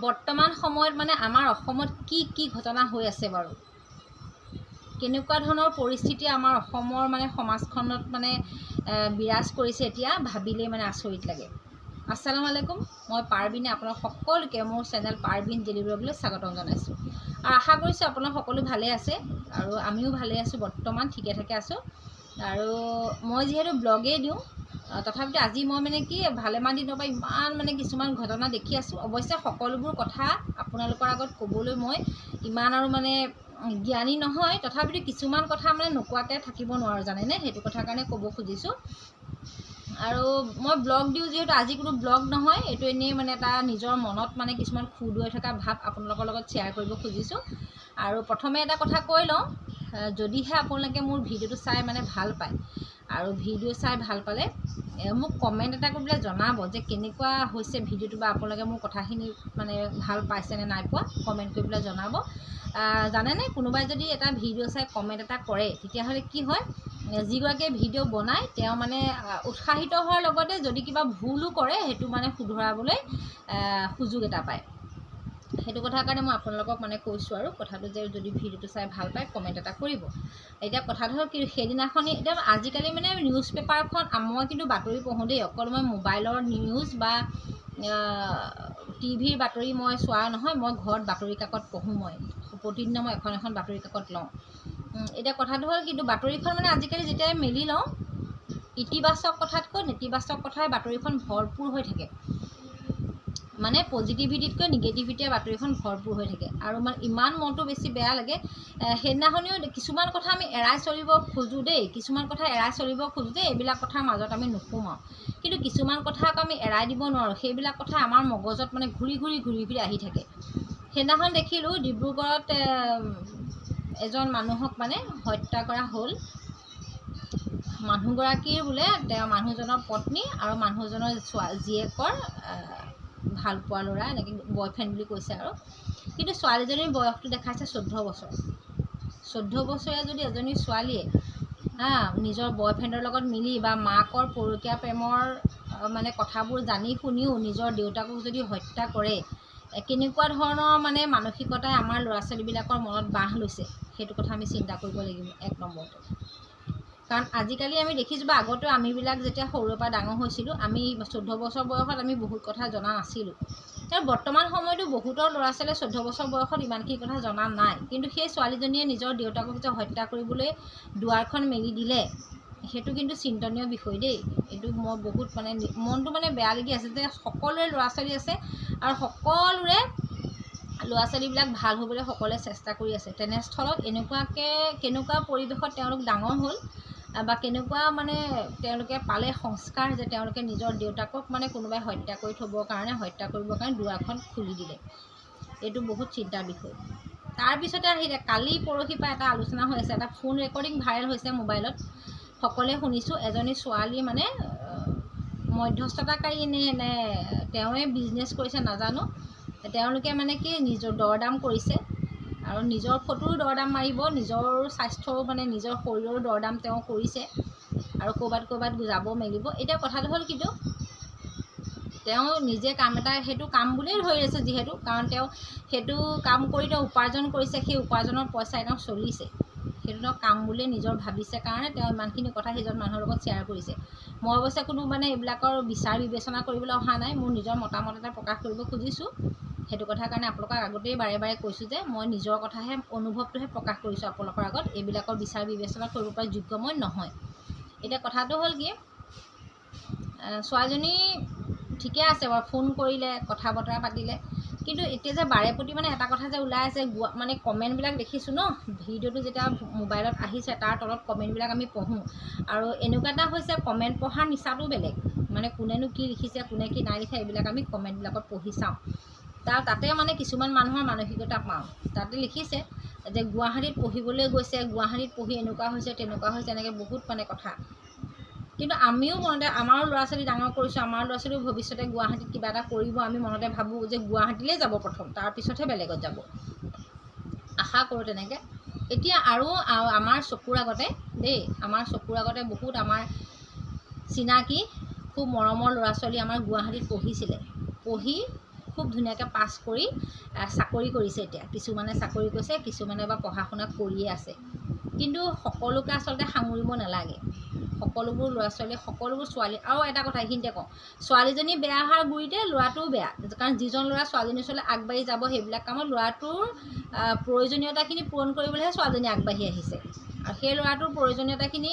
বৰ্তমান সময়ত মানে আমাৰ অসমত কি ঘটনা হৈ আছে বাৰু, কেনেকুৱা ধৰণৰ পৰিস্থিতি আমাৰ অসমৰ মানে সমাজখনত মানে বিৰাজ কৰিছে, এতিয়া ভাবিলেই মানে আচৰিত লাগে। আসসালামু আলাইকুম, মই পাৰবিনে আপোনাক সকলোকে মোৰ চেনেল পাৰবিন ডেইলি ব্লগলৈ স্বাগতম জনাইছোঁ। আৰু আশা কৰিছোঁ আপোনালোক সকলো ভালে আছে আৰু আমিও ভালে আছোঁ, বৰ্তমান ঠিকে থাকে আছোঁ। আৰু মই যিহেতু ব্লগেই দিওঁ, তথাপিতো আজি মই মানে কি ভালেমান দিনৰ পৰা ইমান মানে কিছুমান ঘটনা দেখি আছোঁ। অৱশ্যে সকলোবোৰ কথা আপোনালোকৰ আগত ক'বলৈ মই ইমান আৰু মানে জ্ঞানী নহয়, তথাপিতো কিছুমান কথা মানে নোকোৱাকৈ থাকিব নোৱাৰোঁ জানেনে, সেইটো কথাৰ কাৰণে ক'ব খুজিছোঁ। আৰু মই ব্লগ দিওঁ যিহেতু আজি কোনো ব্লগ নহয়, এইটো এনেই মানে এটা নিজৰ মনত মানে কিছুমান খুদুৱাই থকা ভাৱ আপোনালোকৰ লগত শ্বেয়াৰ কৰিব খুজিছোঁ। আৰু প্ৰথমে এটা কথা কৈ লওঁ, যদিহে আপোনালোকে মোৰ ভিডিঅ'টো চাই মানে ভাল পায় আৰু ভিডিঅ' চাই ভাল পালে মোক কমেণ্ট এটা কৰি পেলাই জনাব যে কেনেকুৱা হৈছে ভিডিঅ'টো, বা আপোনালোকে মোৰ কথাখিনি মানে ভাল পাইছে নে নাই পোৱা, কমেণ্ট কৰি পেলাই জনাব। জানেনে, কোনোবাই যদি এটা ভিডিঅ' চাই কমেণ্ট এটা কৰে, তেতিয়াহ'লে কি হয়, যিগৰাকীয়ে ভিডিঅ' বনায় তেওঁ মানে উৎসাহিত হোৱাৰ লগতে যদি কিবা ভুলো কৰে সেইটো মানে শুধৰাবলৈ সুযোগ এটা পায়। সেইটো কথাৰ কাৰণে মই আপোনালোকক মানে কৈছোঁ আৰু কথাটো, যে যদি ভিডিঅ'টো চাই ভাল পায় কমেণ্ট এটা কৰিব। এতিয়া কথাটো হ'ল কি, সেইদিনাখনি এতিয়া আজিকালি মানে নিউজ পেপাৰখন মই কিন্তু বাতৰি পঢ়োঁ দেই, অকল মই মোবাইলৰ নিউজ বা টিভিৰ বাতৰি মই চোৱা নহয়, মই ঘৰত বাতৰি কাকত পঢ়োঁ। মই প্ৰতিদিনে মই এখন এখন বাতৰি কাকত লওঁ। এতিয়া কথাটো হ'ল কিন্তু বাতৰিখন মানে আজিকালি যেতিয়াই মেলি লওঁ, ইতিবাচক কথাতকৈ নেতিবাচক কথাই বাতৰিখন ভৰপূৰ হৈ থাকে, মানে পজিটিভিটিতকৈ নিগেটিভিটিয়ে বাতৰিখন ভৰপূৰ হৈ থাকে। আৰু মানে ইমান মনটো বেছি বেয়া লাগে। সেইদিনাখনিও কিছুমান কথা আমি এৰাই চলিব খোজোঁ দেই, কিছুমান কথা এৰাই চলিব খোজোঁ দেই, এইবিলাক কথাৰ মাজত আমি নোসোমাওঁ। কিন্তু কিছুমান কথা আকৌ আমি এৰাই দিব নোৱাৰোঁ, সেইবিলাক কথা আমাৰ মগজত মানে ঘূৰি ঘূৰি আহি থাকে। সেইদিনাখন দেখিলোঁ ডিব্ৰুগড়ত এজন মানুহক মানে হত্যা কৰা হ'ল। মানুহগৰাকীৰ বোলে তেওঁ মানুহজনৰ পত্নী আৰু মানুহজনৰ জীয়েকৰ ভাল পোৱা ল'ৰা, এনেকৈ বয়ফ্ৰেণ্ড বুলি কৈছে আৰু। কিন্তু ছোৱালীজনীৰ বয়সটো দেখাইছে 14 বছৰ। 14 বছৰীয়া যদি এজনী ছোৱালীয়ে নিজৰ বয়ফ্ৰেণ্ডৰ লগত মিলি বা মাকৰ পৰকীয়া প্ৰেমৰ মানে কথাবোৰ জানি শুনিও নিজৰ দেউতাকক যদি হত্যা কৰে, কেনেকুৱা ধৰণৰ মানে মানসিকতাই আমাৰ ল'ৰা ছোৱালীবিলাকৰ মনত বাহ লৈছে, সেইটো কথা আমি চিন্তা কৰিব লাগিব এক নম্বৰতে। কাৰণ আজিকালি আমি দেখিছোঁ, বা আগতেও আমিবিলাক যেতিয়া সৰুৰে পৰা ডাঙৰ হৈছিলোঁ, আমি 14 বছৰ বয়সত আমি বহুত কথা জনা নাছিলোঁ। আৰু বৰ্তমান সময়তো বহুতৰ ল'ৰা ছোৱালীয়ে 14 বছৰ বয়সত ইমানখিনি কথা জনা নাই। কিন্তু সেই ছোৱালীজনীয়ে নিজৰ দেউতাকক যে হত্যা কৰিবলৈ দুৱাৰখন মেলি দিলে, সেইটো কিন্তু চিন্তনীয় বিষয় দেই। এইটো মই বহুত মানে মনটো মানে বেয়া লাগি আছে যে সকলোৰে ল'ৰা ছোৱালী আছে আৰু সকলোৰে ল'ৰা ছোৱালীবিলাক ভাল হ'বলৈ সকলোৱে চেষ্টা কৰি আছে। তেনেস্থলত কেনেকুৱা পৰিৱেশত তেওঁলোক ডাঙৰ হ'ল, বা কেনেকুৱা মানে তেওঁলোকে পালে সংস্কাৰ, যে তেওঁলোকে নিজৰ দেউতাকক মানে কোনোবাই হত্যা কৰি কৰিবৰ কাৰণে দুৱাৰখন খুলি দিলে। এইটো বহুত চিন্তাৰ বিষয়। তাৰপিছতে আহিলে কালি পৰহি পৰা এটা আলোচনা হৈ আছে, এটা ফোন ৰেকৰ্ডিং ভাইৰেল হৈছে মোবাইলত, সকলোৱে শুনিছোঁ। এজনী ছোৱালী মানে মধ্যস্থতাকাৰী নে তেওঁৱে বিজনেছ কৰিছে নাজানো, তেওঁলোকে মানে কি নিজৰ দৰদাম কৰিছে আৰু নিজৰ ফটোৰো দৰদাম মাৰিব, নিজৰ স্বাস্থ্যও মানে নিজৰ শৰীৰৰো দৰদাম তেওঁ কৰিছে আৰু ক'ৰবাত যাব মেলিব। এতিয়া কথাটো হ'ল কিন্তু তেওঁ নিজে কাম এটা, সেইটো কাম বুলিয়েই ধৰি আছে যিহেতু, কাৰণ তেওঁ সেইটো কাম কৰি তেওঁ উপাৰ্জন কৰিছে, সেই উপাৰ্জনৰ পইচাই তেওঁ চলিছে, সেইটো তেওঁ কাম বুলিয়ে নিজৰ ভাবিছে কাৰণে তেওঁ ইমানখিনি কথা সেইজন মানুহৰ লগত শ্বেয়াৰ কৰিছে। মই অৱশ্যে কোনো মানে এইবিলাকৰ বিচাৰ বিবেচনা কৰিবলৈ অহা নাই, মোৰ নিজৰ মতামত এটা প্ৰকাশ কৰিব খুজিছোঁ। সেইটো কথাৰ কাৰণে আপোনালোকক আগতেই বাৰে বাৰে কৈছোঁ যে মই নিজৰ কথাহে, অনুভৱটোহে প্ৰকাশ কৰিছোঁ আপোনালোকৰ আগত, এইবিলাকৰ বিচাৰ বিবেচনা কৰিব পৰা যোগ্য মই নহয়। এতিয়া কথাটো হ'ল কি, ছোৱালীজনী ঠিকে আছে বাৰু, ফোন কৰিলে, কথা বতৰা পাতিলে, কিন্তু এতিয়া যে বাৰে প্ৰতি মানে এটা কথা যে ওলাই আছে, মানে কমেণ্টবিলাক দেখিছোঁ ন, ভিডিঅ'টো যেতিয়া মোবাইলত আহিছে তাৰ তলত কমেণ্টবিলাক আমি পঢ়োঁ, আৰু এনেকুৱা এটা হৈছে কমেণ্ট পঢ়াৰ নিচাটো বেলেগ, মানে কোনেনো কি লিখিছে, কোনে কি নাই লিখা, এইবিলাক আমি কমেণ্টবিলাকত পঢ়ি চাওঁ। তাতে মানে কিছুমান মানুহৰ মানসিকতা পাওঁ। তাতে লিখিছে যে গুৱাহাটীত পঢ়িবলৈ গৈছে, গুৱাহাটীত পঢ়ি এনেকুৱা হৈছে তেনেকুৱা হৈছে, এনেকৈ বহুত মানে কথা। কিন্তু আমিও মনতে আমাৰো ল'ৰা ছোৱালী ডাঙৰ কৰিছোঁ, আমাৰ ল'ৰা ছোৱালীও ভৱিষ্যতে গুৱাহাটীত কিবা এটা কৰিব, আমি মনতে ভাবোঁ যে গুৱাহাটীলৈ যাব প্ৰথম, তাৰপিছতহে বেলেগত যাব, আশা কৰোঁ তেনেকৈ। এতিয়া আৰু আমাৰ চকুৰ আগতে দেই, আমাৰ চকুৰ আগতে বহুত আমাৰ চিনাকি খুব মৰমৰ ল'ৰা ছোৱালী আমাৰ গুৱাহাটীত পঢ়িছিলে, পঢ়ি খুব ধুনীয়াকৈ পাছ কৰি চাকৰি কৰিছে এতিয়া কিছুমানে চাকৰি কৰিছে কিছুমানে বা পঢ়া শুনা কৰিয়ে আছে কিন্তু সকলোকে আচলতে সাঙুৰিব নালাগে সকলোবোৰ ল'ৰা ছোৱালী সকলোবোৰ ছোৱালী আৰু এটা কথা এইখিনিতে কওঁ ছোৱালীজনী বেয়া হোৱাৰ গুৰিতে ল'ৰাটোও বেয়া কাৰণ যিজন ল'ৰা ছোৱালীজনীৰ ওচৰলৈ আগবাঢ়ি যাব সেইবিলাক কামত ল'ৰাটোৰ প্ৰয়োজনীয়তাখিনি পূৰণ কৰিবলৈহে ছোৱালীজনী আগবাঢ়ি আহিছে আৰু সেই ল'ৰাটোৰ প্ৰয়োজনীয়তাখিনি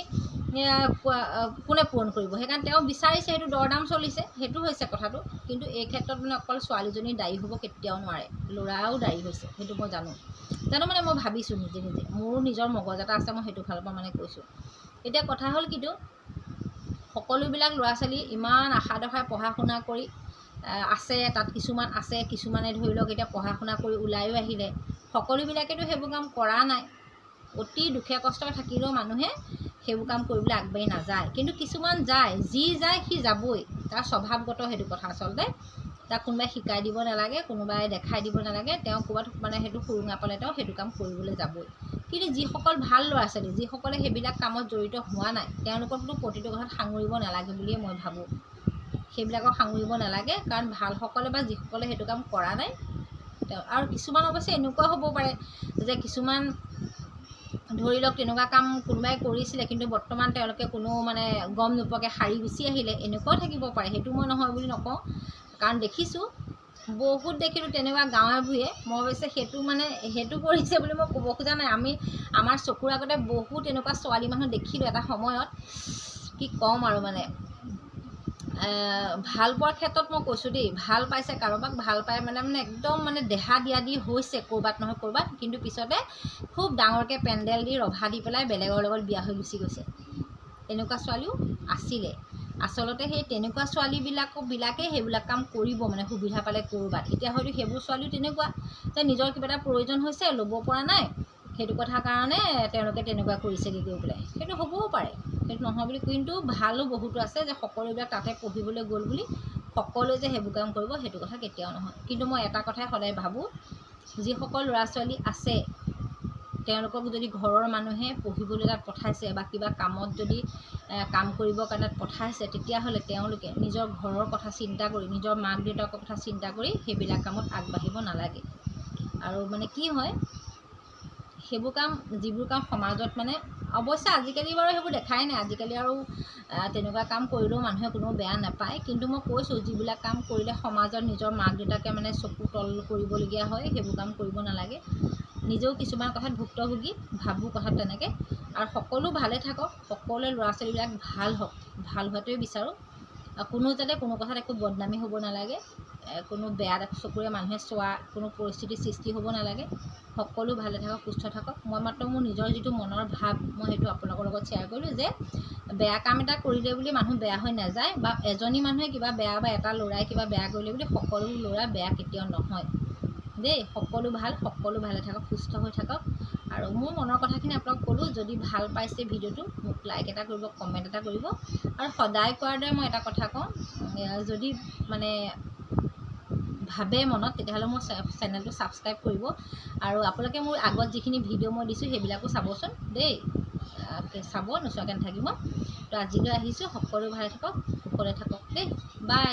কোনে পূৰণ কৰিব সেইকাৰণে তেওঁ বিচাৰিছে সেইটো দৰদাম চলিছে সেইটো হৈছে কথাটো কিন্তু এই ক্ষেত্ৰত মানে অকল ছোৱালীজনী দায়ী হ'ব কেতিয়াও নোৱাৰে ল'ৰাও দায়ী হৈছে সেইটো মই জানো মানে মই ভাবিছোঁ নিজে নিজে মোৰো নিজৰ মগজ এটা আছে মই সেইটো ফালৰ পৰা মানে কৈছোঁ এতিয়া কথা হ'ল কিন্তু সকলোবিলাক ল'ৰা ছোৱালী ইমান আশা দেখাই পঢ়া শুনা কৰি আছে তাত কিছুমান আছে কিছুমানে ধৰি লওক এতিয়া পঢ়া শুনা কৰি ওলায়ো আহিলে সকলোবিলাকেতো সেইবোৰ কাম কৰা নাই অতি দুখে কষ্টৰে থাকিলেও মানুহে সেইবোৰ কাম কৰিবলৈ আগবাঢ়ি নাযায় কিন্তু কিছুমান যায় যি যায় সি যাবই তাৰ স্বভাৱগত সেইটো কথা আচলতে তাক কোনোবাই শিকাই দিব নালাগে কোনোবাই দেখাই দিব নালাগে তেওঁ ক'ৰবাত মানে সেইটো সুৰুঙা পালে তেওঁ সেইটো কাম কৰিবলৈ যাবই কিন্তু যিসকল ভাল ল'ৰা ছোৱালী যিসকলে সেইবিলাক কামত জড়িত হোৱা নাই তেওঁলোককতো প্ৰতিটো কথাত সাঙুৰিব নালাগে বুলিয়ে মই ভাবোঁ সেইবিলাকক সাঙুৰিব নালাগে কাৰণ ভালসকলে বা যিসকলে সেইটো কাম কৰা নাই আৰু কিছুমান অৱশ্যে এনেকুৱা হ'ব পাৰে যে কিছুমান ধৰি লওক তেনেকুৱা কাম কোনোবাই কৰিছিলে কিন্তু বৰ্তমান তেওঁলোকে কোনো মানে গম নোপোৱাকৈ সাৰি গুচি আহিলে এনেকুৱাও থাকিব পাৰে সেইটো মই নহয় বুলি নকওঁ কাৰণ দেখিছোঁ বহুত দেখিলোঁ তেনেকুৱা গাঁৱে ভূঞে মই অৱশ্যে সেইটো কৰিছে বুলি মই ক'ব খোজা নাই আমাৰ চকুৰ আগতে বহুত এনেকুৱা ছোৱালী মানুহ দেখিলোঁ এটা সময়ত কি ক'ম আৰু মানে ভাল পোৱাৰ ক্ষেত্ৰত মই কৈছোঁ দেই ভাল পাইছে কাৰোবাক ভাল পাই মানে একদম মানে দেহা দিয়া দি হৈছে ক'ৰবাত নহয় ক'ৰবাত কিন্তু পিছতে খুব ডাঙৰকৈ পেণ্ডেল দি ৰভা দি পেলাই বেলেগৰ লগত বিয়া হৈ গুচি গৈছে এনেকুৱা ছোৱালীও আছিলে আচলতে সেই তেনেকুৱা ছোৱালীবিলাকেই সেইবিলাক কাম কৰিব মানে সুবিধা পালে ক'ৰবাত এতিয়া হয়তো সেইবোৰ ছোৱালীও তেনেকুৱা যে নিজৰ কিবা এটা প্ৰয়োজন হৈছে ল'ব পৰা নাই সেইটো কথাৰ কাৰণে তেওঁলোকে তেনেকুৱা কৰিছেগৈ গৈ পেলাই সেইটো হ'বও পাৰে সেইটো নহয় বুলি কিন্তু ভালো বহুতো আছে যে সকলোবিলাক তাতে পঢ়িবলৈ গ'ল বুলি সকলোৱে যে সেইবোৰ কাম কৰিব সেইটো কথা কেতিয়াও নহয় কিন্তু মই এটা কথাই সদায় ভাবোঁ যিসকল ল'ৰা ছোৱালী আছে তেওঁলোকক যদি ঘৰৰ মানুহে পঢ়িবলৈ তাত পঠাইছে বা কিবা কামত যদি কাম কৰিবৰ কাৰণে পঠাইছে তেতিয়াহ'লে তেওঁলোকে নিজৰ ঘৰৰ কথা চিন্তা কৰি নিজৰ মাক দেউতাকৰ কথা চিন্তা কৰি সেইবিলাক কামত আগবাঢ়িব নালাগে আৰু মানে কি হয় সেইবোৰ কাম যিবোৰ কাম সমাজত মানে অৱশ্যে আজিকালি বাৰু সেইবোৰ দেখাই নাই আজিকালি আৰু তেনেকুৱা কাম কৰিলেও মানুহে কোনো বেয়া নাপায় কিন্তু মই কৈছোঁ যিবিলাক কাম কৰিলে সমাজত নিজৰ মাক দেউতাকে মানে চকু তল কৰিবলগীয়া হয় সেইবোৰ কাম কৰিব নালাগে নিজেও কিছুমান কথাত ভুক্তভোগী ভাবোঁ কথাত তেনেকৈ আৰু সকলো ভালে থাকক সকলোৱে ল'ৰা ছোৱালীবিলাক ভাল হওক ভাল হোৱাটোৱে বিচাৰোঁ কোনো যাতে কোনো কথাত একো বদনামী হ'ব নালাগে কোনো বেয়া চকুৰে মানুহে চোৱা কোনো পৰিস্থিতিৰ সৃষ্টি হ'ব নালাগে সকলো ভালে থাকক সুস্থ থাকক মই মাত্ৰ মোৰ নিজৰ যিটো মনৰ ভাৱ মই সেইটো আপোনালোকৰ লগত শ্বেয়াৰ কৰিলোঁ যে বেয়া কাম এটা কৰিলে বুলি মানুহ বেয়া হৈ নাযায় বা এজনী মানুহে কিবা বেয়া বা এটা ল'ৰাই কিবা বেয়া কৰিলে বুলি সকলো ল'ৰা বেয়া কেতিয়াও নহয় দেই সকলো ভালে থাকক সুস্থ হৈ থাকক আৰু মোৰ মনৰ কথাখিনি আপোনাক ক'লোঁ যদি ভাল পাইছে ভিডিঅ'টো মোক লাইক এটা কৰিব কমেণ্ট এটা কৰিব আৰু সদায় কোৱাৰ দৰে মই এটা কথা কওঁ যদি মানে ভাবে মনত তেতিয়াহ'লে মোৰ চেনেলটো ছাবস্ক্ৰাইব কৰিব আৰু আপোনালোকে মোৰ আগত যিখিনি ভিডিঅ' মই দিছোঁ সেইবিলাকো চাবচোন দেই চাব নোচোৱাকৈ নাথাকিব তো আজিলৈ আহিছোঁ সকলো ভালে থাকক কুশলে থাকক দেই বাই